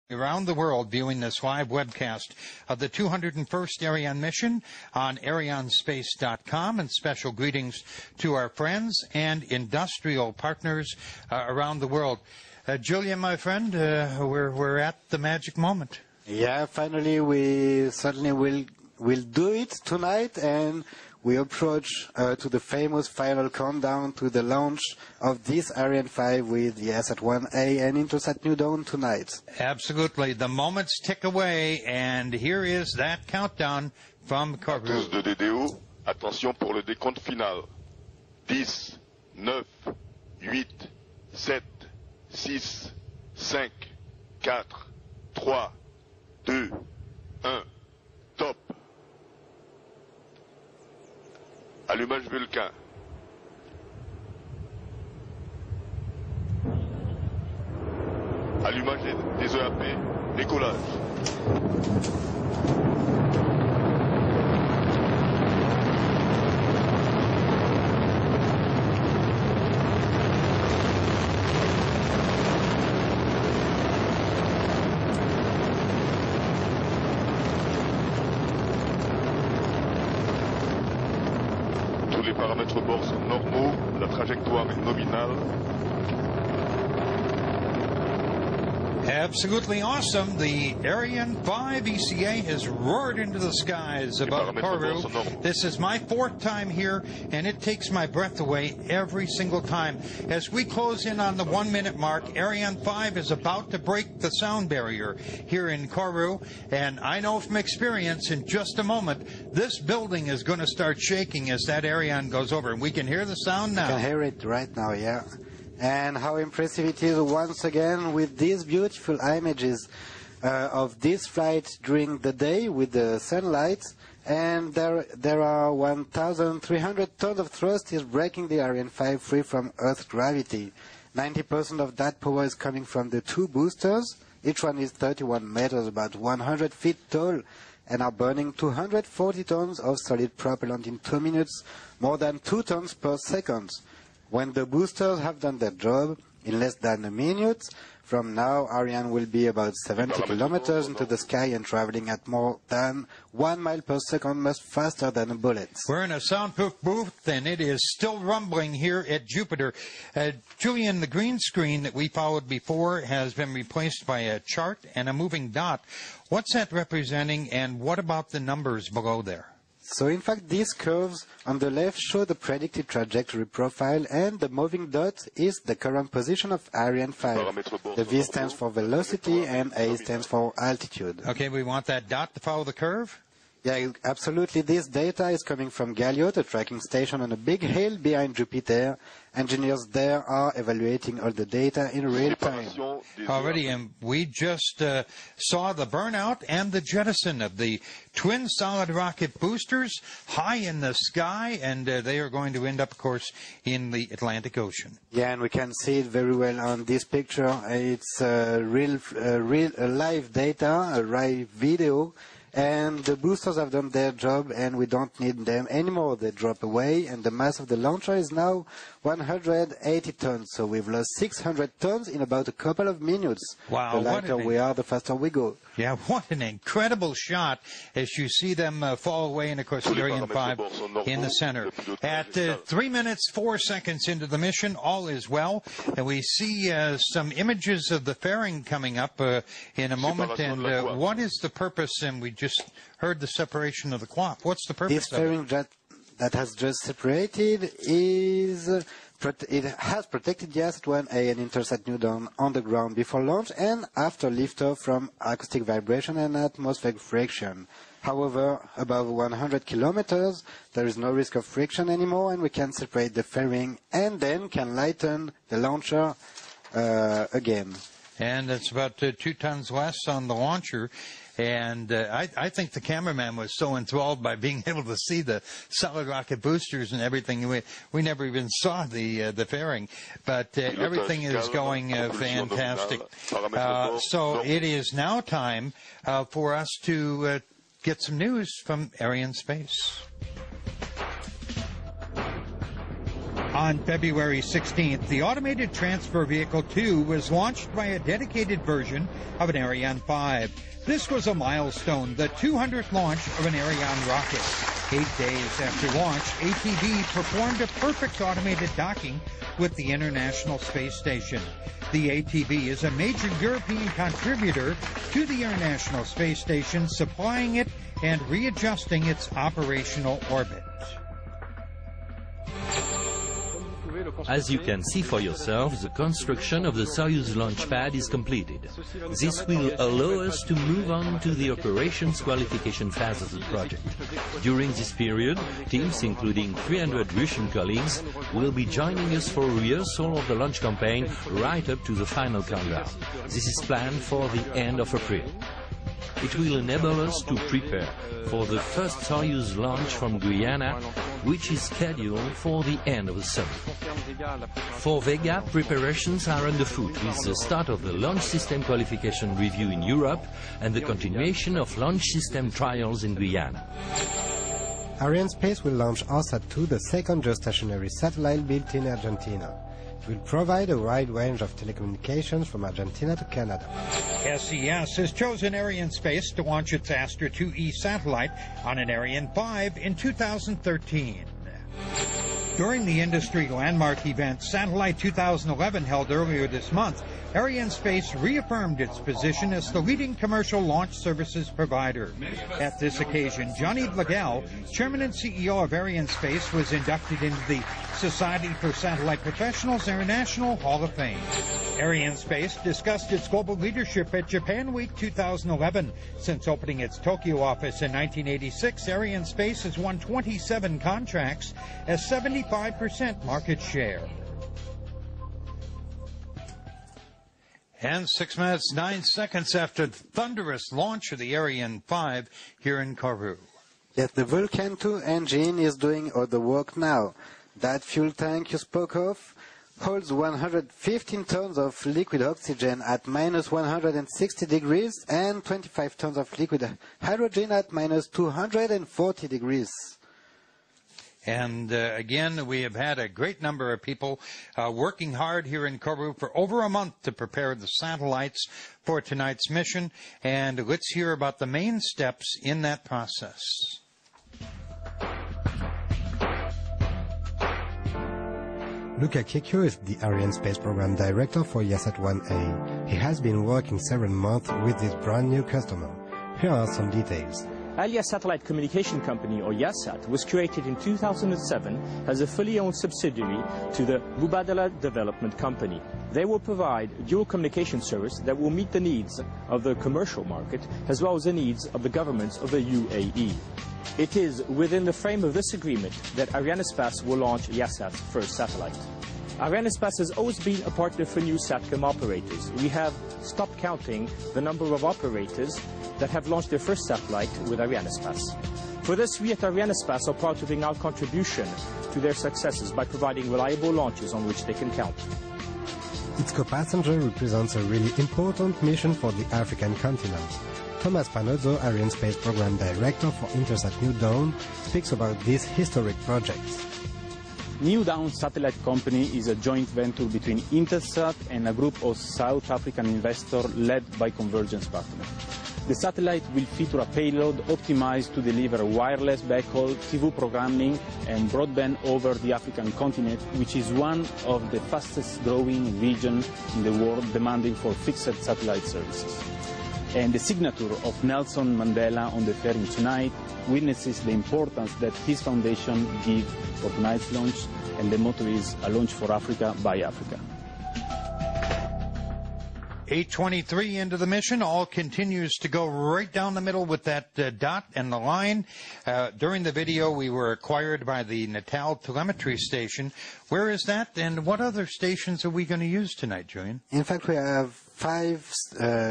around the world viewing this live webcast of the 201st Ariane mission on arianespace.com, and special greetings to our friends and industrial partners around the world. Julien, my friend, we're at the magic moment. Yeah, finally we certainly will do it tonight, and we approach to the famous final countdown to the launch of this Ariane 5 with the ASAT-1A and Intelsat New Dawn tonight. Absolutely. The moments tick away, and here is that countdown from Kourou. À tous de DDO, attention pour le décompte final. 10, 9, 8, 7, 6, 5, 4, 3, 2, 1, top. Allumage Vulcain. Allumage des EAP. Décollage. Les paramètres bord sont normaux, la trajectoire est nominale. Absolutely awesome. The Ariane 5 ECA has roared into the skies above Kourou. This is my fourth time here, and it takes my breath away every single time. As we close in on the 1 minute mark, Ariane 5 is about to break the sound barrier here in Kourou, and I know from experience in just a moment, this building is going to start shaking as that Ariane goes over, and we can hear the sound now. You can hear it right now, yeah. And how impressive it is once again with these beautiful images of this flight during the day with the sunlight. And there are 1,300 tons of thrust is breaking the Ariane 5 free from Earth gravity. 90% of that power is coming from the two boosters. Each one is 31 meters, about 100 feet tall, and are burning 240 tons of solid propellant in 2 minutes, more than 2 tons per second. When the boosters have done their job, in less than a minute, from now Ariane will be about 70 kilometers into the sky and traveling at more than 1 mile per second, much faster than a bullet. We're in a soundproof booth, and it is still rumbling here at Jupiter. Julien, the green screen that we followed before has been replaced by a chart and a moving dot. What's that representing, and what about the numbers below there? So in fact, these curves on the left show the predicted trajectory profile, and the moving dot is the current position of Ariane 5. The V stands for velocity and A stands for altitude. Okay, we want that dot to follow the curve? Yeah, absolutely. This data is coming from Galliot, a tracking station on a big hill behind Jupiter. Engineers there are evaluating all the data in real time. Already, and we just saw the burnout and the jettison of the twin solid rocket boosters high in the sky, and they are going to end up, of course, in the Atlantic Ocean. Yeah, and we can see it very well on this picture. It's real live data, a live video. And the boosters have done their job, and we don't need them anymore. They drop away, and the mass of the launcher is now 180 tons. So we've lost 600 tons in about a couple of minutes. Wow. The lighter we are, the faster we go. Yeah, what an incredible shot as you see them fall away, and of course the Ariane 5 in the center. At 3 minutes 4 seconds into the mission, all is well, and we see some images of the fairing coming up in a moment. And what is the purpose? And we just heard the separation of the cloth. What's the purpose this fairing that has just separated is it has protected the ASAT-1A and Intelsat New Dawn on the ground before launch and after liftoff from acoustic vibration and atmospheric friction. However, above 100 kilometers, there is no risk of friction anymore, and we can separate the fairing and then can lighten the launcher again. And it's about 2 tons less on the launcher. And I think the cameraman was so enthralled by being able to see the solid rocket boosters and everything. We never even saw the fairing, but everything is going fantastic. So it is now time for us to get some news from Arianespace. On February 16th, the Automated Transfer Vehicle 2 was launched by a dedicated version of an Ariane 5. This was a milestone, the 200th launch of an Ariane rocket. 8 days after launch, ATV performed a perfect automated docking with the International Space Station. The ATV is a major European contributor to the International Space Station, supplying it and readjusting its operational orbit. As you can see for yourself, the construction of the Soyuz launch pad is completed. This will allow us to move on to the operations qualification phase of the project. During this period, teams including 300 Russian colleagues will be joining us for rehearsal of the launch campaign right up to the final countdown. This is planned for the end of April. It will enable us to prepare for the first Soyuz launch from Guyana, which is scheduled for the end of the summer. For Vega, preparations are underfoot with the start of the launch system qualification review in Europe and the continuation of launch system trials in Guyana. Arianespace will launch ARSAT-2, the second geostationary satellite built in Argentina. It will provide a wide range of telecommunications from Argentina to Canada. SES has chosen Arianespace to launch its Astra 2E satellite on an Ariane 5 in 2013. During the industry landmark event Satellite 2011 held earlier this month, Arianespace reaffirmed its position as the leading commercial launch services provider. At this occasion, Jean-Yves Le Gall, Chairman and CEO of Arianespace, was inducted into the Society for Satellite Professionals International Hall of Fame. Arianespace discussed its global leadership at Japan Week 2011. Since opening its Tokyo office in 1986, Arianespace has won 27 contracts at 75% market share. And 6 minutes, 9 seconds after the thunderous launch of the Ariane 5 here in Kourou. Yes, the Vulcan 2 engine is doing all the work now. That fuel tank you spoke of holds 115 tons of liquid oxygen at minus 160 degrees and 25 tons of liquid hydrogen at minus 240 degrees. And again, we have had a great number of people working hard here in Kourou for over a month to prepare the satellites for tonight's mission. And let's hear about the main steps in that process. Luca Chiecchio is the Arianespace Program Director for YASAT-1A. He has been working several months with this brand new customer. Here are some details. Alia Satellite Communication Company, or YASAT, was created in 2007 as a fully owned subsidiary to the Mubadala Development Company. They will provide a dual communication service that will meet the needs of the commercial market as well as the needs of the governments of the UAE. It is within the frame of this agreement that Arianespace will launch YASAT's first satellite. Arianespace has always been a partner for new SATCOM operators. We have stopped counting the number of operators that have launched their first satellite with Arianespace. For this, we at Arianespace are part of our contribution to their successes by providing reliable launches on which they can count. Its co-passenger represents a really important mission for the African continent. Thomas Panozzo, Arianespace Program Director for Intelsat New Dawn, speaks about this historic project. New Dawn Satellite Company is a joint venture between Intelsat and a group of South African investors led by Convergence Partners. The satellite will feature a payload optimized to deliver wireless backhaul, TV programming and broadband over the African continent, which is one of the fastest growing regions in the world demanding for fixed satellite services. And the signature of Nelson Mandela on the fairing tonight witnesses the importance that his foundation gives for tonight's launch, and the motto is a launch for Africa by Africa. 8:23 into the mission. All continues to go right down the middle with that dot and the line. During the video, we were acquired by the Natal Telemetry Station. Where is that, and what other stations are we going to use tonight, Julian? In fact, we have 5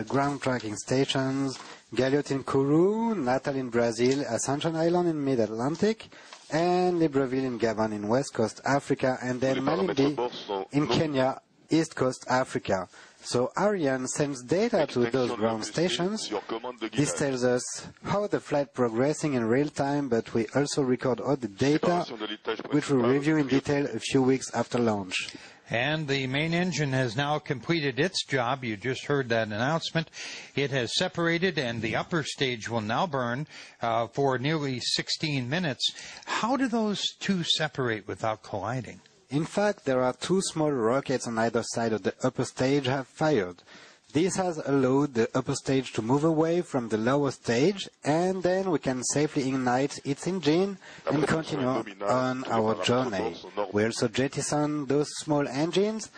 ground tracking stations: Galiote in Kourou, Natal in Brazil, Ascension Island in mid-Atlantic, and Libreville in Gabon in West Coast Africa, and then Malindi in Kenya, East Coast Africa. So Ariane sends data to those ground stations. This tells us how the flight progressing in real time, but we also record all the data, which we'll review in detail a few weeks after launch. And the main engine has now completed its job. You just heard that announcement. It has separated, and the upper stage will now burn for nearly 16 minutes. How do those two separate without colliding? In fact, there are two small rockets on either side of the upper stage have fired. This has allowed the upper stage to move away from the lower stage, and then we can safely ignite its engine and continue on our journey. We also jettison those small engines.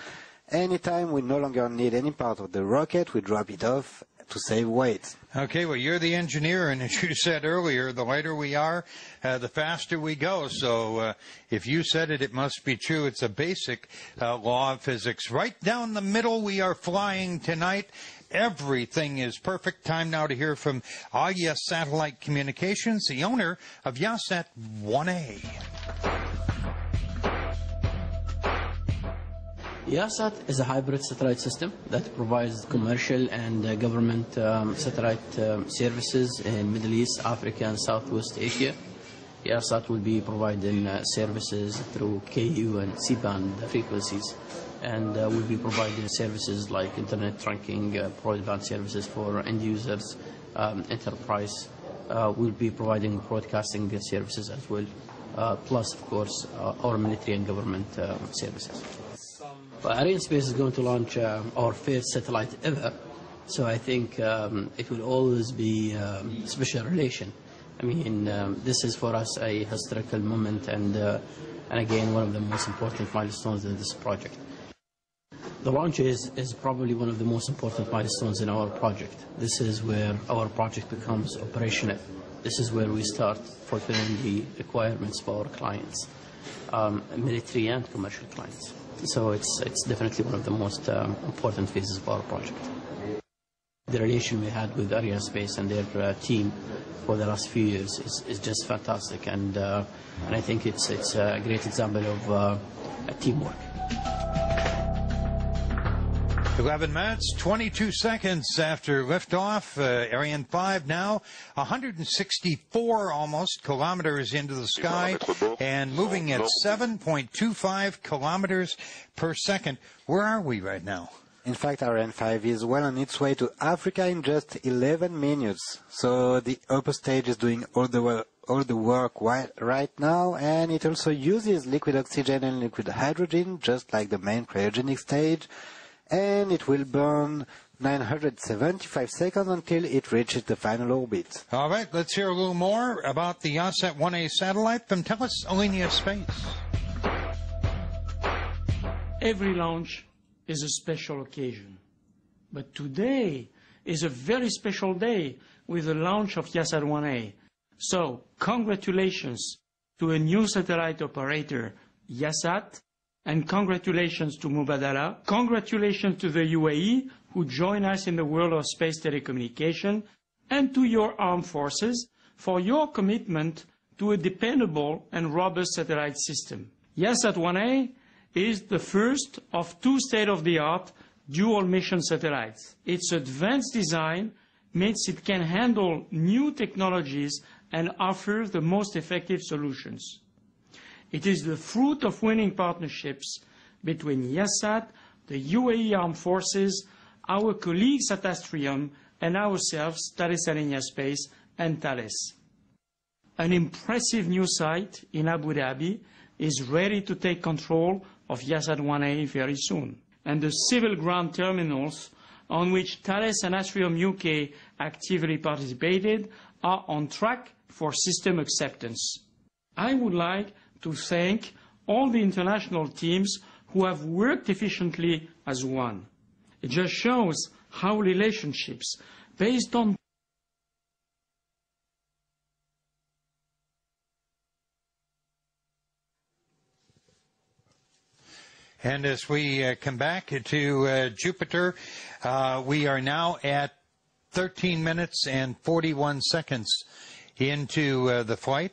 Anytime we no longer need any part of the rocket, we drop it off to save weight. Okay, well, you're the engineer, and as you said earlier, the lighter we are, the faster we go. So if you said it, it must be true. It's a basic law of physics. Right down the middle, we are flying tonight. Everything is perfect. Time now to hear from Agya Satellite Communications, the owner of Yahsat 1A. Yahsat is a hybrid satellite system that provides commercial and government satellite services in Middle East, Africa, and Southwest Asia. Yahsat will be providing services through KU and C-band frequencies, and will be providing services like internet trunking, broadband services for end users, enterprise. We'll be providing broadcasting services as well, plus, of course, our military and government services. Arianespace is going to launch our first satellite ever, so I think it will always be a special relation. I mean, this is for us a historical moment and again, one of the most important milestones in this project. The launch is probably one of the most important milestones in our project. This is where our project becomes operational. This is where we start fulfilling the requirements for our clients, military and commercial clients. So it's definitely one of the most important phases of our project. The relation we had with Arianespace and their team for the last few years is just fantastic, and I think it's a great example of teamwork. 11 minutes, 22 seconds after liftoff. Ariane 5 now 164 almost kilometers into the sky and moving at 7.25 kilometers per second. Where are we right now? In fact, Ariane 5 is well on its way to Africa in just 11 minutes. So the upper stage is doing all the work right now, and it also uses liquid oxygen and liquid hydrogen, just like the main cryogenic stage. And it will burn 975 seconds until it reaches the final orbit. All right, let's hear a little more about the Yahsat 1A satellite from Thales Alenia Space. Every launch is a special occasion. But today is a very special day with the launch of Yahsat 1A. So, congratulations to a new satellite operator, Yahsat, and congratulations to Mubadala. Congratulations to the UAE, who join us in the world of space telecommunication, and to your armed forces for your commitment to a dependable and robust satellite system. Yahsat 1A is the first of two state-of-the-art dual-mission satellites. Its advanced design means it can handle new technologies and offer the most effective solutions. It is the fruit of winning partnerships between Yahsat, the UAE Armed Forces, our colleagues at Astrium, and ourselves, Thales Alenia Space and Thales. An impressive new site in Abu Dhabi is ready to take control of Yahsat 1A very soon. And the civil ground terminals on which Thales and Astrium UK actively participated are on track for system acceptance. I would like to thank all the international teams who have worked efficiently as one. It just shows how relationships based on And as we come back to Jupiter, we are now at 13 minutes and 41 seconds into the flight.